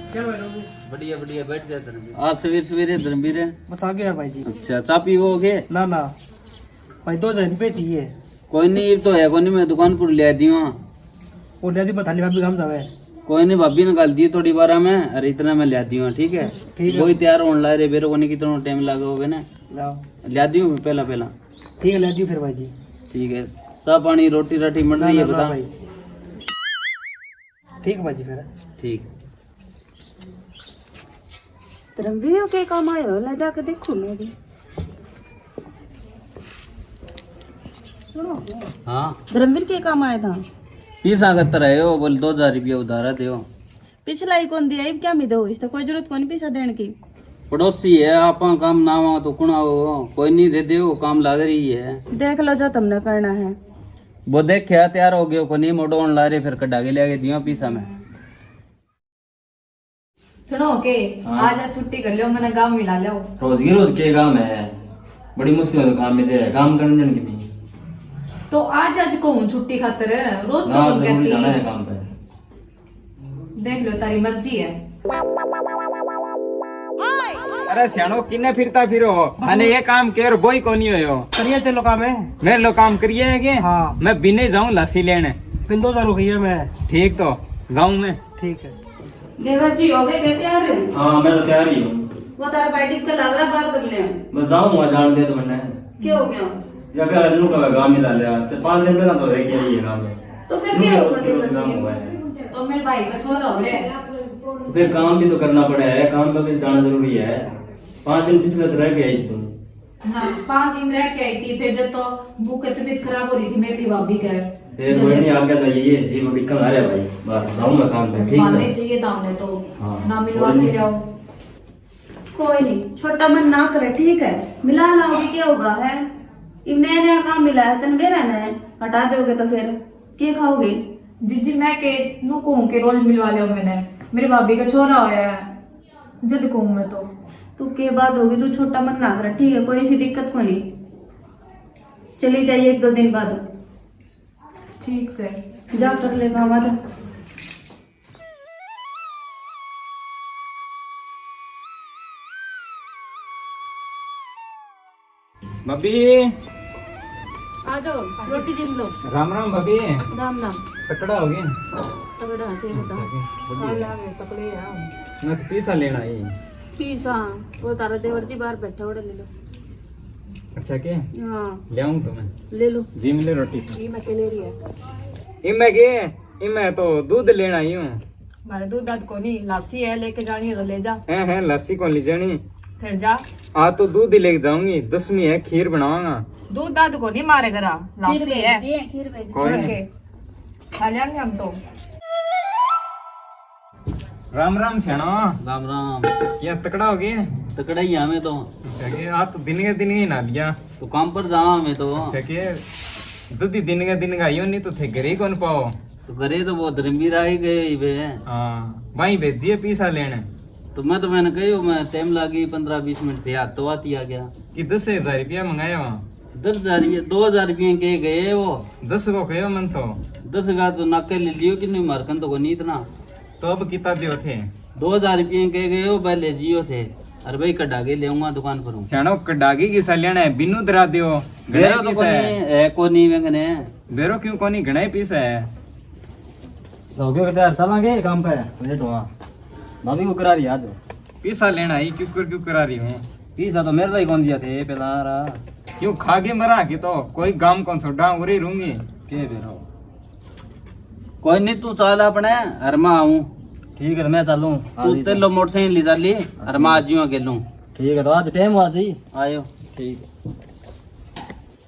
क्या भाई लोग? बढ़िया बढ़िया बैठ जा धर्मवीर। आज सवेरे सवेरे धर्मवीर है। बस आ गया भाई जी। अच्छा चा पी वो गए? ना ना भाई 2000 रुपये चाहिए। कोई नहीं तो है, कोई नहीं मैं दुकान पर ले दी हूँ। वो ले दी बताली भाभी काम जावे। कोई नहीं भाभी निकाल दी थोड़ी बार में, अरे इतना मैं ले दी हूँ। ठीक है वही तैयार होने ला रहे बेरो को नहीं कितना टाइम लगा हो ना, ले दी हूँ पहला पहला। ठीक है ले दी फिर भाई जी। ठीक है सब पानी रोटी राटी मिल रही है बता भाई। ठीक है भाई जी फिर। ठीक धर्मवीर के काम आयो ले जाके देखो मैं भी। सुनो हाँ धर्मवीर के काम आया था। पीसा कतर है हो बोल 2000 रुपया उधारा दो। पिछला ही कौन दिया इब क्या मी दो, इससे कोई जरूरत कौन पैसा देने की। पड़ोसी है आप काम ना हो तो कुणा हो, कोई नहीं दे दे काम लाग रही है। देख लो जो तुमने करना है। वो देख क्या तैयार हो गयो को नहीं मोटो ला रहे फिर कटा के ले दियो पीसा में। सुनो के आज छुट्टी कर लियो, मैंने गांव मिला लियो। रोज के काम है, बड़ी मुश्किल है काम में दे काम करने जन की भी। तो आज को हूँ छुट्टी खातर, रोज ना तो जरूरी जाना है कहती काम पे। देख लो तारी मर्जी है। अरे सियाणो किने फिरता फिरो अने ये काम केर बोई कोनी होयो। करिए चलो काम है। मैं लो काम करिए है के? हाँ मैं बिने जाऊं लस्सी लेने। पिन 2000 रुपये मैं। ठीक तो जाऊं मैं। ठीक है लेवर जी हो गए कहते यार। हाँ मैं तो तैयार ही हूँ। वो तारा बैठी के लग रहा बाहर तक ले। मैं जाऊंगा जान दे तो मैंने क्या हो गया? या क्या अनु का काम मिला लिया तो 5 दिन पहले तो रह गया ये काम है। तो फिर क्या होगा? काम हुआ है तो मेरे भाई का छोरा हो रे। तो फिर काम भी तो करना पड़ा है, काम पे भी जाना जरूरी है। 5 दिन पिछले तो रह गया ही तुम। हाँ 5 दिन रह के आई थी, फिर जब तो भूख तबीयत खराब हो रही थी मेरी भाभी का। फिर कोई नहीं आगे चाहिए ये वो दिक्कत आ रहा है भाई। बात जाऊंगा काम पे ठीक मानने है। चाहिए दामने तो हाँ, ना मिलवाते जाओ। कोई नहीं छोटा मन ना करे ठीक है, मिला लाओगे क्या होगा है। इन नया नया काम मिला है तन मेरा है, हटा दोगे तो फिर क्या खाओगे? जी मैं के नू कहूँ के रोज मिलवा लियो मैंने, मेरी भाभी का छोरा होया है जद कहूँ मैं तो। तू के बात होगी, तू छोटा मन ना करे ठीक है, कोई ऐसी दिक्कत को नहीं। चली जाइए 1-2 दिन बाद। ठीक से जा कर ले काम आता। भाभी आ जाओ रोटी जिम लो। राम राम भाभी। राम राम। पकड़ा हो गया? तगड़ा है बता। मैं तो पैसा लेना ही। पीसा वो तारा देवर जी बाहर बैठा ओढ़ ले लो। अच्छा के हाँ ले आऊं तो मैं ले लो। जी मिले रोटी। ये मैं के ले रही है। इमे के इमे तो दूध लेना ही हूँ। मारे दूध दाद को नहीं लासी है, लेके जानी है तो ले जा। है लस्सी कौन ली जानी? फिर जा। आ तो दूध ही लेके जाऊंगी, 10वीं है खीर बनाऊंगा। दूध दाद को नहीं मारे घरा लासी है। खीर भेज कोई नहीं खा लेंगे हम तो। राम राम सियाणो। राम राम। क्या तकड़ा हो गया? तकड़ा ही हमें तो। आप तो दिन के दिन ही ना लिया। तो काम पर जावा हमें तो। अच्छा के जल्दी दिन का यो नहीं तो थे घर ही कौन पाओ। तो करे तो वो धर्मवीर आए गए वे। हाँ वहीं भेजिए पैसा लेने। तो मैंने कही मैं टाइम लगी 15-20 मिनट थे हाथ तो आती आ गया कि 10,000 रुपया मंगाया वहाँ। 10,000 2,000 रुपये के गए वो। 10 को कहो मन तो 10 का तो नाके ले लियो कि नहीं मारकन तो को नहीं इतना। तो अब कितना दियो थे? 2,000 रुपये के गए हो पहले जियो थे। अरे भाई कटागे ले आऊंगा दुकान पर। सियाणो कडागी की लेना है बिनु दरा दियो। बेरो तो है को नहीं वेंगने। बेरो क्यों कोनी घना ही पीसा है। हो गया तैयार चलांगे काम पे लेट हुआ। भाभी को करा रही आज पीसा लेना ही क्यों करा रही हूँ। पीसा तो मेरे ही कौन दिया थे पहला रहा। क्यों खागे मरा की तो कोई गांव कौन छोड़ा उरी रहूंगी के बेरो कोई नहीं तू चल अपने अरे मैं आऊं। ठीक है तो मैं चलूं। तू तेलो मोटरसाइकिल ली डाली अरे मैं आज यूं अकेलू। ठीक है तो आज टाइम हुआ जी। आयो ठीक है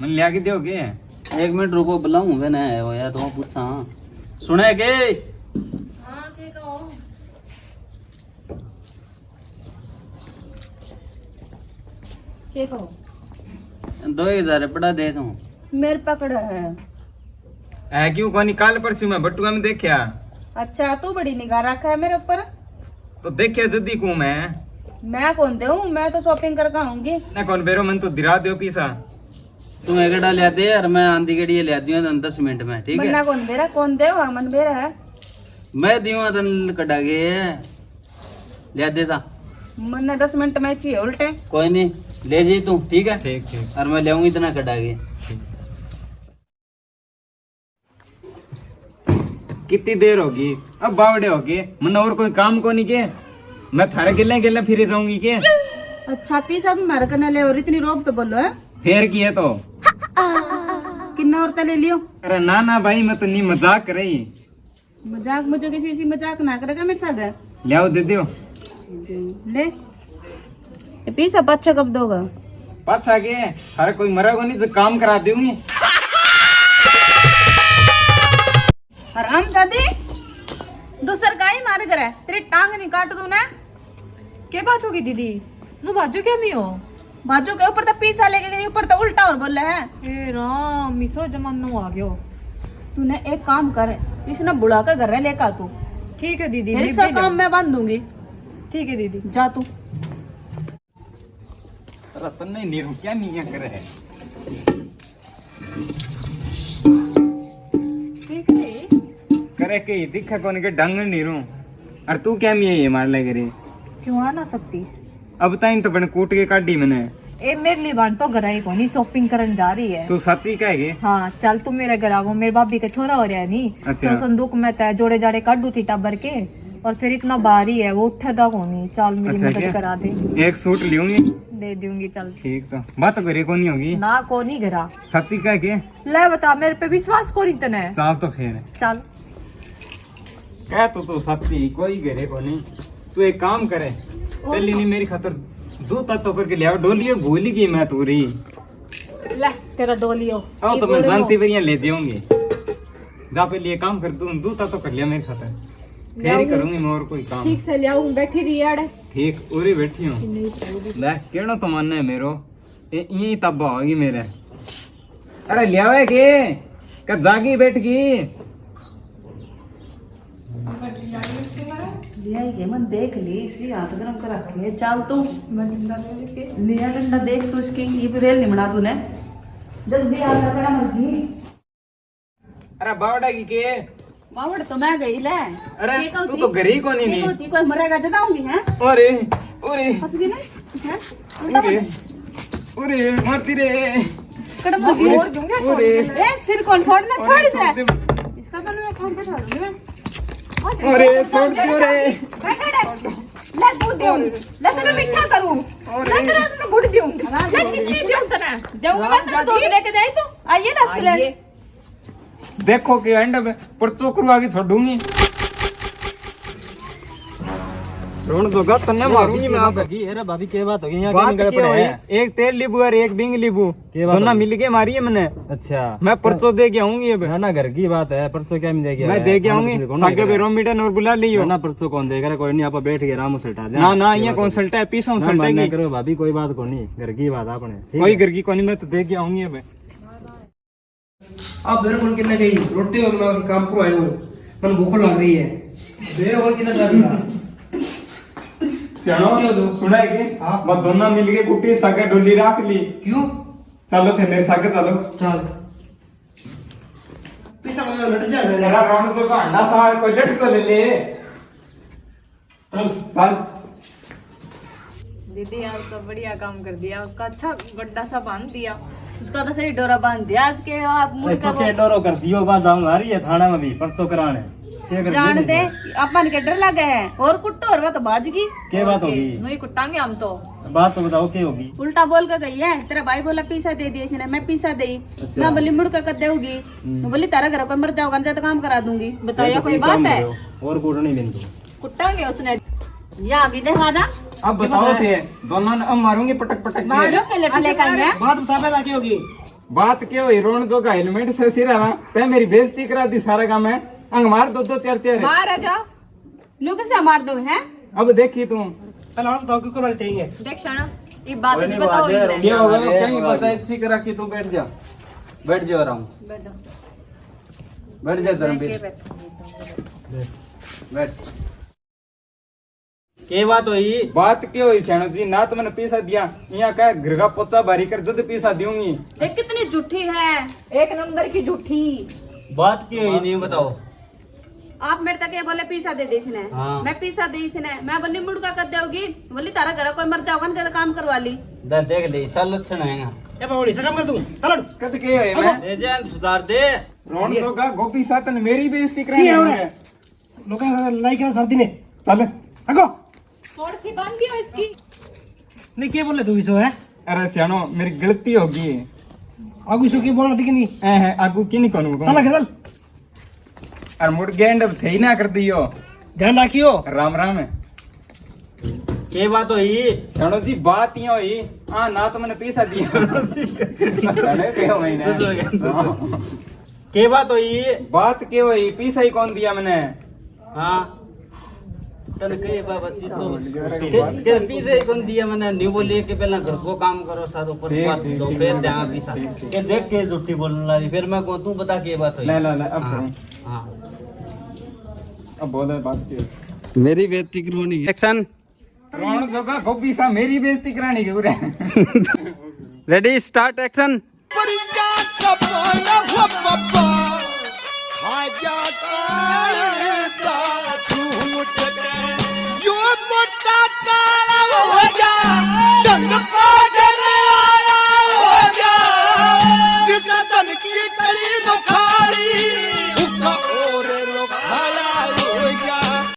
मन लिया के दोगे? 1 मिनट रुको बुलाऊं वे ना वो यार तो पूछा सुने के। हाँ के कहो। के कहो 2,000 बड़ा दे दूं। मेरे पकड़ है। है क्यों कोनी काल परसों में बटुआ में देखा। अच्छा तू बड़ी निगाह रखा है मेरे ऊपर। तो देखिए जल्दी को मैं कौन दे हूँ, मैं तो शॉपिंग करके आऊंगी। ना कौन बेरो मन तो दिरा दो पैसा। तुम एक गड्ढा ले दे और मैं आंधी गड़ी ले आती हूँ 10 मिनट में ठीक है। मन्ना कौन बेरा कौन दे मन बेरा है। मैं दियो तन कटा के ले देता। मैंने 10 मिनट में चाहिए उल्टे। कोई नहीं, ले जी तू, ठीक है। ठीक ठीक। और मैं ले आऊंगी इतना कटा के। कितनी देर होगी? अब बावड़े होगी, मन और कोई काम को नहीं के? मैं थारे गिले गिले फिर जाऊंगी के? अच्छा पीसा भी मार करने ले और इतनी रोब तो बोलो है। फेर की है तो किन्ना औरतें ले लियो। अरे ना ना भाई, मैं तो नहीं मजाक कर रही। मजाक मुझे किसी मजाक ना करेगा मेरे साथ। ले आओ, दे दियो। ले ये पीसा बच्चा कब दोगा? पाछा के अरे कोई मरा को नहीं जो काम करा दूंगी। और हम दादी दूसर का ही मार करे तेरी टांग नहीं काट दूं ना। क्या बात होगी दीदी? नु बाजू क्या मी हो? बाजू के ऊपर तो पीसा लेके गई, ऊपर तो उल्टा और बोल रहा है। ए राम, मिसो जमानो आ गयो। तूने एक काम कर, इसने बुला कर घर में लेकर तू। ठीक है दीदी, फिर इसका काम मैं बांध दूंगी। ठीक है दीदी। जा तू। अरे तो नहीं नीरू क्या नहीं करे है? ठीक है। करे के दिखा कौन के ढंग नीरू। अरे तू क्या मी ये मार ले करे? क्यों आ ना सकती? अब ताइन तो बन कूट के काटी मैंने। ए मेरे लिए बन तो घर आई कोनी, शॉपिंग करन जा रही है। तू सच्ची कहेगी? हाँ चल तू मेरे घर आओ, मेरे भाभी का छोरा हो रहा है नी। अच्छा। तो संदूक में तय जोड़े जाड़े काटू थी टब्बर के, और फिर इतना भारी है वो उठेदा कोनी। चल मेरी अच्छा, मदद क्या? करा दे। एक सूट लियूंगी। दे दूंगी चल। ठीक तो बात तो करे को नहीं होगी ना कोनी घरा। सच्ची कह के? ले बता, मेरे पे विश्वास कोनी तने। चाल तो फिर चल कह तो सच्ची कोई घरे को नहीं। तू एक काम करे, पहले नहीं मेरी खातर दूध तक तो करके ले आओ। डोलियो भूल गई मैं तू रही। ले तेरा डोलियो। आओ तो मैं जानती बढ़िया ले जाऊंगी। जा पहले ये काम कर, तू दूध तक तो कर लिया मेरी खातर, फिर ही करूंगी मैं और कोई काम। ठीक से ले आऊं, बैठी रही है। ठीक उरी बैठी हूँ। ले केड़ो तो मन है मेरो, यही तब्बा होगी मेरे। अरे ले आवे के कब जागी बैठ गई? लिया ही मन देख ली, इसी हाथ गरम कर रखे। चल तू लिया डंडा देख तू इसकी, ये भी रेल नहीं बना तूने। जल्दी आ कड़ा मर्जी। अरे बावड़ा की के? बावड़ तो मैं गई ले। अरे तू तो घर ही को नहीं। कोई मरेगा जताऊंगी है। अरे अरे फंस गई ना हैं? अरे अरे मरती रे। कड़ा मर्जी छोड़ दूंगी। अरे ए सिर कौन फोड़ना? छोड़ इसे। इसका तो मैं काम पे छोड़ दूंगी। अरे छोड़ दियो रे। ले दूध दूं, ले तेरा मीठा करूं, ले तेरा उसमें गुड़ दूं, ले चिट्ठी दूं तेरा। जाऊंगा मैं तेरे दूध लेके जाई तो आइए ना सिले। देखो के एंड में परचो करवा के छोड़ूंगी। रोन दोगा तन्ने मारूंगी मैं आप। अरे भाभी क्या बात होगी? यहाँ बात क्या हुई? एक तेल लीबू और एक बिंग लीबू दोनों मिल के मारी है मैंने। अच्छा मैं परचो दे के आऊंगी अब। ना घर की बात है, परसों क्या मिलेगी? मैं दे के आऊंगी। सागे पे रोमीटन और बुला लियो ना परसों कौन देगा? कोई नहीं, आप बैठ के आराम से हटा दे। ना ना ये कौन सल्टा है? पीसा सल्टा की करो भाभी, कोई बात को नहीं, घर की बात आपने। कोई घर की कोनी, मैं तो दे के आऊंगी अब। अब देर बोल कितना गई रोटी और मैं काम पर आया हूँ, मन भूख लग रही है। देर बोल कितना जा रही है? सुना है कि हाँ। वो दोनों मिल के कुटी सागे डोली रख ली। क्यों? चलो फिर मेरे सागे चलो। चल पैसा में लट जा मेरा। मेरा राउंड जो का अंडा सा कोई जट तो ले ले। चल चल दीदी आज तो बढ़िया काम कर दिया, उसका अच्छा गड्ढा सा बांध दिया। उसका तो सही डोरा बांध दिया आज के। आप मुड़ का सबसे डोरो कर दियो, बात जाऊंगा आ रही है थाना में भी परसों कराने। जानते अपन के डर लगे है और कुट्टो और तो बाजगी। क्या बात होगी? नहीं कुटांगे हम तो। बात तो बताओ क्या होगी? उल्टा बोल कर गई है। तेरा भाई बोला पीसा दे दिए इसने, मैं पीसा दे। मैं बोली मुड़ कर देगी, बोली तारा घर पर मर जाओगा तो काम करा दूंगी। बताया कोई बात है? और कूट नहीं बिंदु कुटांगे उसने। ये आगे देखा ना। अब बताओ थे दोनों अब मारूंगी पटक पटक मारो के लटले का है। बात बता पहला क्या होगी? बात क्या हुई? रोन जो का हेलमेट से सिरा रहा ते मेरी बेइज्जती करा दी सारा काम है। अंग मार दो चार चार। बाहर आ जा। लोग से मार दो है। अब देखी तुम पहले हम तो क्यों करना चाहिए? देख शाना, ये बात बताओ इन्हें। क्या होगा? क्या ही पता है? इसी करा कि तू बैठ जा, बैठ जा आराम, बैठ जा धर्मवीर, बैठ। क्या बात हुई? बात क्या हुई सैनो जी? ना तो मैंने पैसा दिया, यहाँ का घर का पोचा भारी कर दूध पैसा दूंगी। ये कितनी झूठी है। एक नंबर की झूठी। बात क्या हुई? नहीं बताओ। आप मेरे तक ये बोले पीसा दे इसने हाँ। मैं पीसा दे इसने मैं बोली मुड़का कर दोगी बोली तारा घर कोई मर जाओगा ना ज्यादा काम करवा ली देख ले सब लक्षण है ए बावड़ी से काम कर तू चल कद के है मैं एजेंट सुधार दे रोन तो का गोपी सातन मेरी बेइज्जती की करानी है है रे लोग लाइक ना सर्दी ने चल अगो थोड़ी सी बांध दियो इसकी नहीं क्या बोले तू इसो है अरे सियानो मेरी गलती होगी आगू सो की बोलना थी कि नहीं ए आगू की नहीं करूं चल चल और मुड़ गेंड अब थे ना कर दियो ध्यान रखियो राम राम के बात हुई सणो जी बात यो ही हां ना तो मैंने पैसा दिया सणे पे हो मैंने के बात हुई बात के हुई पैसा ही कौन दिया मैंने हाँ तने के बाबा तो के पीछे कौन दिया मैंने न्यू बोलिए कि पहला घर को काम करो साथ ऊपर ठीक, बात ठीक, दो ठीक, फिर ठीक, देगा ठीक, पीछा ठीक, ठीक। ये देख के झूठी बोलने लगी फिर मैं को तू बता के बात हुई ले ले ले अब हाँ, करूं हाँ अब बोले बात की मेरी बेइज्जती करवानी एक्शन रोन जो का गोपी सा मेरी बेइज्जती करानी क्यों रे ready start action But he got the ball,